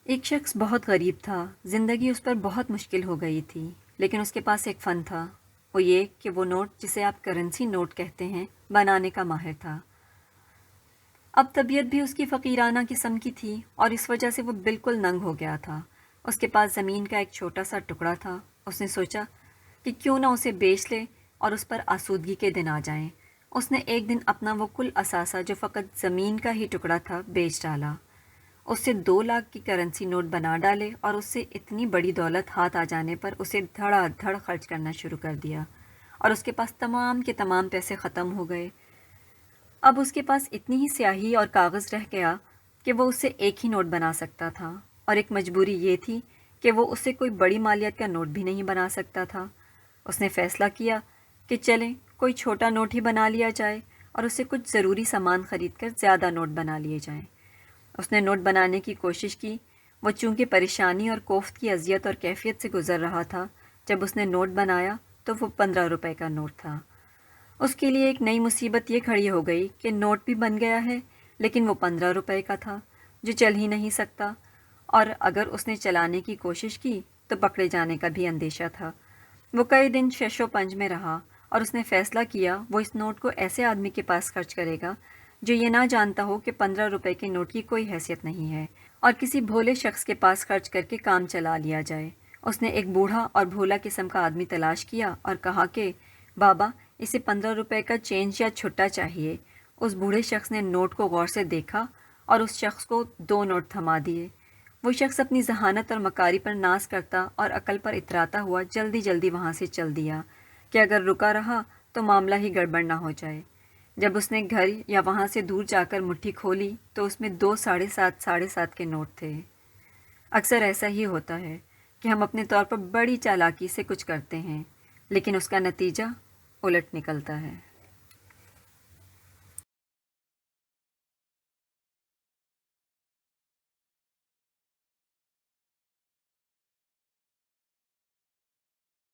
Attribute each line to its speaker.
Speaker 1: ایک شخص بہت غریب تھا، زندگی اس پر بہت مشکل ہو گئی تھی، لیکن اس کے پاس ایک فن تھا، وہ یہ کہ وہ نوٹ جسے آپ کرنسی نوٹ کہتے ہیں بنانے کا ماہر تھا۔ اب طبیعت بھی اس کی فقیرانہ قسم کی تھی اور اس وجہ سے وہ بالکل ننگ ہو گیا تھا۔ اس کے پاس زمین کا ایک چھوٹا سا ٹکڑا تھا۔ اس نے سوچا کہ کیوں نہ اسے بیچ لے اور اس پر آسودگی کے دن آ جائیں۔ اس نے ایک دن اپنا وہ کل اثاثہ جو فقط زمین کا ہی ٹکڑا تھا بیچ ڈالا۔ اس سے 2 لاکھ کی کرنسی نوٹ بنا ڈالے اور اس سے اتنی بڑی دولت ہاتھ آ جانے پر اسے دھڑا دھڑ خرچ کرنا شروع کر دیا اور اس کے پاس تمام کے تمام پیسے ختم ہو گئے۔ اب اس کے پاس اتنی ہی سیاہی اور کاغذ رہ گیا کہ وہ اس سے ایک ہی نوٹ بنا سکتا تھا، اور ایک مجبوری یہ تھی کہ وہ اس سے کوئی بڑی مالیت کا نوٹ بھی نہیں بنا سکتا تھا۔ اس نے فیصلہ کیا کہ چلیں کوئی چھوٹا نوٹ ہی بنا لیا جائے اور اس سے کچھ ضروری سامان خرید کر زیادہ نوٹ بنا لیے جائیں۔ اس نے نوٹ بنانے کی کوشش کی۔ وہ چونکہ پریشانی اور کوفت کی اذیت اور کیفیت سے گزر رہا تھا، جب اس نے نوٹ بنایا تو وہ 15 روپے کا نوٹ تھا۔ اس کے لیے ایک نئی مصیبت یہ کھڑی ہو گئی کہ نوٹ بھی بن گیا ہے، لیکن وہ 15 روپے کا تھا جو چل ہی نہیں سکتا، اور اگر اس نے چلانے کی کوشش کی تو پکڑے جانے کا بھی اندیشہ تھا۔ وہ کئی دن شش و پنج میں رہا اور اس نے فیصلہ کیا وہ اس نوٹ کو ایسے آدمی کے پاس خرچ کرے گا جو یہ نہ جانتا ہو کہ 15 روپے کے نوٹ کی کوئی حیثیت نہیں ہے، اور کسی بھولے شخص کے پاس خرچ کر کے کام چلا لیا جائے۔ اس نے ایک بوڑھا اور بھولا قسم کا آدمی تلاش کیا اور کہا کہ بابا اسے 15 روپے کا چینج یا چھٹا چاہیے۔ اس بوڑھے شخص نے نوٹ کو غور سے دیکھا اور اس شخص کو 2 نوٹ تھما دیے۔ وہ شخص اپنی ذہانت اور مکاری پر ناز کرتا اور عقل پر اتراتا ہوا جلدی جلدی وہاں سے چل دیا کہ اگر رکا رہا تو معاملہ ہی گڑبڑ نہ ہو جائے۔ جب اس نے گھر یا وہاں سے دور جا کر مٹھی کھولی تو اس میں 2 7.5 کے نوٹ تھے۔ اکثر ایسا ہی ہوتا ہے کہ ہم اپنے طور پر بڑی چالاکی سے کچھ کرتے ہیں، لیکن اس کا نتیجہ الٹ نکلتا ہے۔